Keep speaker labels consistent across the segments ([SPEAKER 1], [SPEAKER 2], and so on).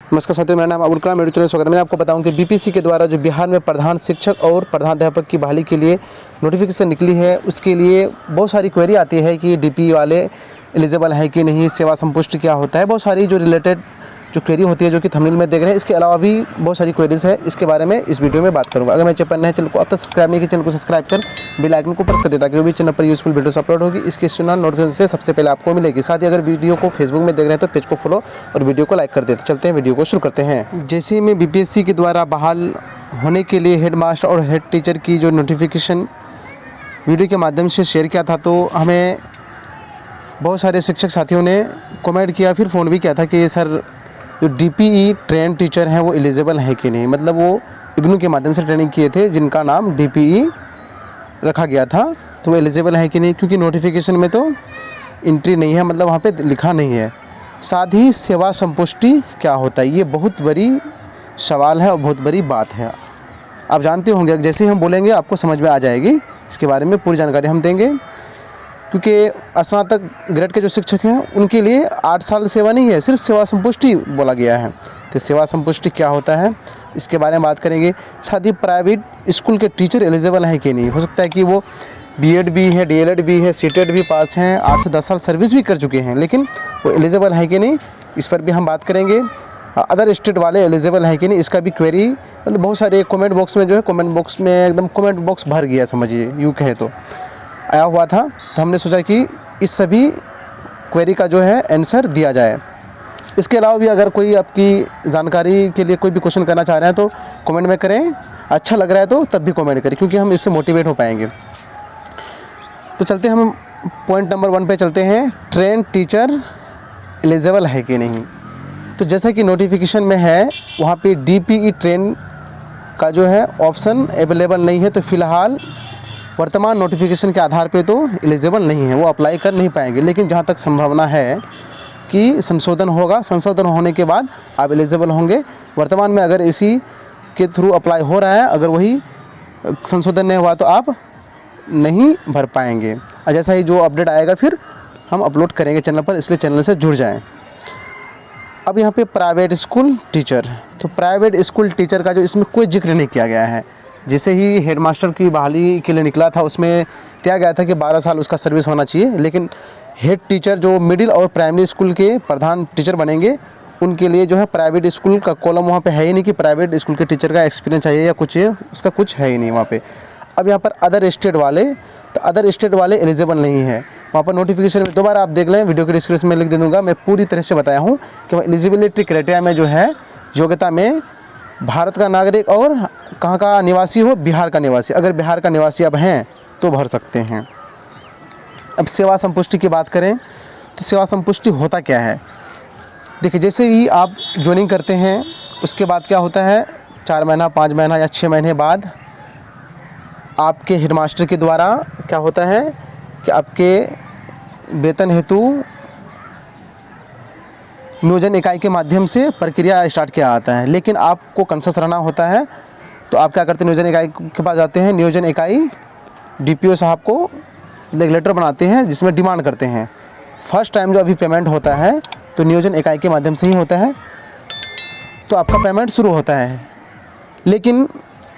[SPEAKER 1] नमस्कार साथियों, मेरा नाम अबुल कलाम, मेरे चैनल में स्वागत है। मैं आपको बताऊं कि बीपीएससी के द्वारा जो बिहार में प्रधान शिक्षक और प्रधानाध्यापक की बहाली के लिए नोटिफिकेशन निकली है, उसके लिए बहुत सारी क्वेरी आती है कि डीपी वाले एलिजिबल है कि नहीं, सेवा संपुष्टि क्या होता है, बहुत सारी जो रिलेटेड जो क्वेरी होती है जो कि थंबनेल में देख रहे हैं। इसके अलावा भी बहुत सारी क्वेरीज है, इसके बारे में इस वीडियो में बात करूंगा। अगर मैं चैनल को अब तक सब्सक्राइब नहीं किया, चैनल को सब्सक्राइब कर बेल आइकन को प्रेस कर दें ताकि वो भी चैनल पर यूजफुल वीडियोस अपलोड होगी, इसकी सूचना नोटिफिकेशन सबसे पहले आपको मिलेगी। साथ ही अगर वीडियो को फेसबुक में देख रहे हैं तो पेज को फॉलो और वीडियो को लाइक कर दें। तो चलते हैं, वीडियो को शुरू करते हैं। जैसे ही मैं बीपीएससी के द्वारा बहाल होने के लिए हेड मास्टर और हेड टीचर की जो नोटिफिकेशन वीडियो के माध्यम से शेयर किया था, तो हमें बहुत सारे शिक्षक साथियों ने कमेंट किया, फिर फ़ोन भी किया था कि सर जो डीपीई ट्रेन टीचर हैं वो एलिजिबल है कि नहीं। मतलब वो इग्नू के माध्यम से ट्रेनिंग किए थे जिनका नाम डीपीई रखा गया था, तो वो एलिजिबल है कि नहीं, क्योंकि नोटिफिकेशन में तो एंट्री नहीं है, मतलब वहाँ पे लिखा नहीं है। साथ ही सेवा संपुष्टि क्या होता है, ये बहुत बड़ी सवाल है और बहुत बड़ी बात है। आप जानते होंगे, जैसे ही हम बोलेंगे आपको समझ में आ जाएगी, इसके बारे में पूरी जानकारी हम देंगे। क्योंकि स्नातक ग्रेड के जो शिक्षक हैं उनके लिए 8 साल सेवा नहीं है, सिर्फ सेवा संपुष्टि बोला गया है। तो सेवा संपुष्टि क्या होता है, इसके बारे में बात करेंगे। साथ ही प्राइवेट स्कूल के टीचर एलिजिबल हैं कि नहीं। हो सकता है कि वो बीएड भी है, डीएलएड भी है, सीटेट भी पास हैं, 8 से 10 साल सर्विस भी कर चुके हैं, लेकिन वो एलिजिबल है कि नहीं, इस पर भी हम बात करेंगे। अदर स्टेट वाले एलिजिबल है कि नहीं, इसका भी क्वेरी, मतलब बहुत सारे कमेंट बॉक्स में जो है, कमेंट बॉक्स में एकदम कमेंट बॉक्स भर गया, समझिए यूँ कहे तो आया हुआ था। तो हमने सोचा कि इस सभी क्वेरी का जो है आंसर दिया जाए। इसके अलावा भी अगर कोई आपकी जानकारी के लिए कोई भी क्वेश्चन करना चाह रहे हैं तो कमेंट में करें, अच्छा लग रहा है तो तब भी कमेंट करें, क्योंकि हम इससे मोटिवेट हो पाएंगे। तो चलते हैं, हम पॉइंट नंबर 1 पे चलते हैं, ट्रेन टीचर एलिजिबल है कि नहीं। तो जैसा कि नोटिफिकेशन में है, वहाँ पे डीपीई ट्रेन का जो है ऑप्शन अवेलेबल नहीं है, तो फिलहाल वर्तमान नोटिफिकेशन के आधार पे तो एलिजिबल नहीं है, वो अप्लाई कर नहीं पाएंगे। लेकिन जहाँ तक संभावना है कि संशोधन होगा, संशोधन होने के बाद आप एलिजिबल होंगे। वर्तमान में अगर इसी के थ्रू अप्लाई हो रहा है, अगर वही संशोधन नहीं हुआ तो आप नहीं भर पाएंगे। और जैसा ही जो अपडेट आएगा फिर हम अपलोड करेंगे चैनल पर, इसलिए चैनल से जुड़ जाएँ। अब यहाँ पे प्राइवेट स्कूल टीचर, तो प्राइवेट स्कूल टीचर का जो इसमें कोई जिक्र नहीं किया गया है। जैसे ही हेडमास्टर की बहाली के लिए निकला था, उसमें दिया गया था कि 12 साल उसका सर्विस होना चाहिए, लेकिन हेड टीचर जो मिडिल और प्राइमरी स्कूल के प्रधान टीचर बनेंगे, उनके लिए जो है प्राइवेट स्कूल का कॉलम वहाँ पे है ही नहीं कि प्राइवेट स्कूल के टीचर का एक्सपीरियंस चाहिए या कुछ है, उसका कुछ है ही नहीं वहाँ पे। अब यहाँ पर अदर स्टेट वाले, तो अदर स्टेट वाले एलिजिबल नहीं है। वहाँ पर नोटिफिकेशन में दोबारा आप देख लें, वीडियो के डिस्क्रिप्शन में लिख दे दूँगा, मैं पूरी तरह से बताया हूँ कि एलिजिबिलिटी क्राइटेरिया में जो है, योग्यता में भारत का नागरिक और कहाँ का निवासी हो, बिहार का निवासी। अगर बिहार का निवासी अब हैं तो भर सकते हैं। अब सेवा संपुष्टि की बात करें तो सेवा संपुष्टि होता क्या है। देखिए, जैसे ही आप ज्वाइनिंग करते हैं उसके बाद क्या होता है, 4 महीना, 5 महीना या 6 महीने बाद आपके हेडमास्टर के द्वारा क्या होता है कि आपके वेतन हेतु नियोजन इकाई के माध्यम से प्रक्रिया स्टार्ट किया जाता है। लेकिन आपको कंसस रहना होता है, तो आप क्या करते हैं, नियोजन इकाई के पास जाते हैं। नियोजन इकाई डीपीओ साहब को एक लेटर बनाते हैं जिसमें डिमांड करते हैं। फर्स्ट टाइम जो अभी पेमेंट होता है तो नियोजन इकाई के माध्यम से ही होता है, तो आपका पेमेंट शुरू होता है। लेकिन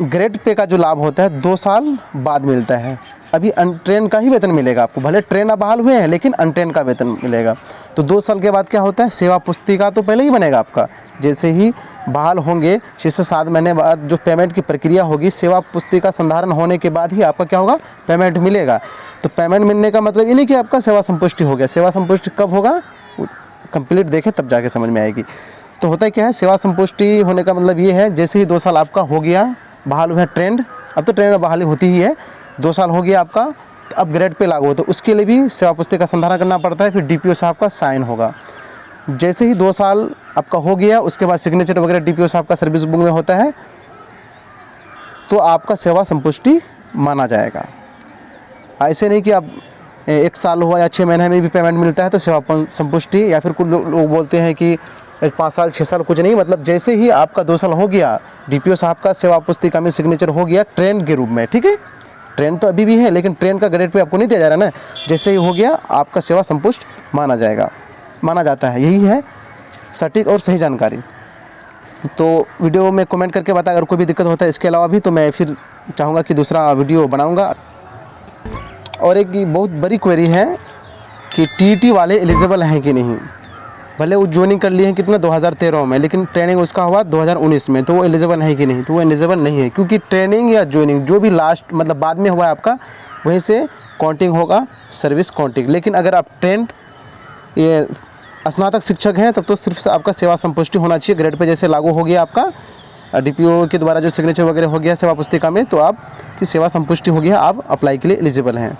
[SPEAKER 1] ग्रेड पे का जो लाभ होता है 2 साल बाद मिलता है। अभी अनट्रेन का ही वेतन मिलेगा आपको, भले ट्रेन आप बहाल हुए हैं लेकिन अनट्रेन का वेतन मिलेगा। तो 2 साल के बाद क्या होता है, सेवा पुस्तिका तो पहले ही बनेगा आपका। जैसे ही बहाल होंगे 6 से 7 महीने बाद जो पेमेंट की प्रक्रिया होगी, सेवा पुस्तिका संधारण होने के बाद ही आपका क्या होगा, पेमेंट मिलेगा। तो पेमेंट मिलने का मतलब ये नहीं कि आपका सेवा संपुष्टि हो गया। सेवा संपुष्टि कब होगा, कंप्लीट देखें तब जाके समझ में आएगी। तो होता क्या है, सेवा संपुष्टि होने का मतलब ये है, जैसे ही 2 साल आपका हो गया, बहाल हुआ ट्रेंड, अब तो ट्रेंड में बहाली होती ही है, 2 साल हो गया आपका, तो अब ग्रेड पे लागू हो, तो उसके लिए भी सेवा पुस्तिका संधारण करना पड़ता है। फिर डीपीओ साहब का साइन होगा। जैसे ही 2 साल आपका हो गया, उसके बाद सिग्नेचर वगैरह डीपीओ साहब का सर्विस बुक में होता है, तो आपका सेवा संपुष्टि माना जाएगा। ऐसे नहीं कि आप 1 साल हुआ या 6 महीने में भी पेमेंट मिलता है तो सेवा संपुष्टि, या फिर कुछ लोग बोलते हैं कि 5 साल 6 साल, कुछ नहीं। मतलब जैसे ही आपका 2 साल हो गया, डीपीओ साहब का सेवा पुस्तिका में सिग्नेचर हो गया ट्रेन के रूप में, ठीक है। ट्रेन तो अभी भी है, लेकिन ट्रेन का ग्रेड पे आपको नहीं दिया जा रहा ना। जैसे ही हो गया आपका सेवा संपुष्ट माना जाता है। यही है सटीक और सही जानकारी। तो वीडियो में कमेंट करके बता, अगर कोई भी दिक्कत होता है इसके अलावा भी, तो मैं फिर चाहूँगा कि दूसरा वीडियो बनाऊँगा। और एक बहुत बड़ी क्वेरी है कि टीईटी वाले एलिजिबल हैं कि नहीं। भले वो ज्वाइनिंग कर लिए हैं कितना 2013 में, लेकिन ट्रेनिंग उसका हुआ 2019 में, तो वो एलिजिबल है कि नहीं, तो वो एलिजिबल नहीं है, क्योंकि ट्रेनिंग या ज्वाइनिंग जो भी लास्ट मतलब बाद में हुआ है आपका, वहीं से काउंटिंग होगा सर्विस काउंटिंग। लेकिन अगर आप ट्रेंड ये स्नातक शिक्षक हैं तब तो सिर्फ आपका सेवा संपुष्टि होना चाहिए ग्रेड पे, जैसे लागू हो गया आपका डीपीओ के द्वारा जो सिग्नेचर वगैरह हो गया सेवा पुस्तिका में, तो आपकी सेवा संपुष्टि हो गया, आप अप्लाई के लिए एलिजिबल हैं।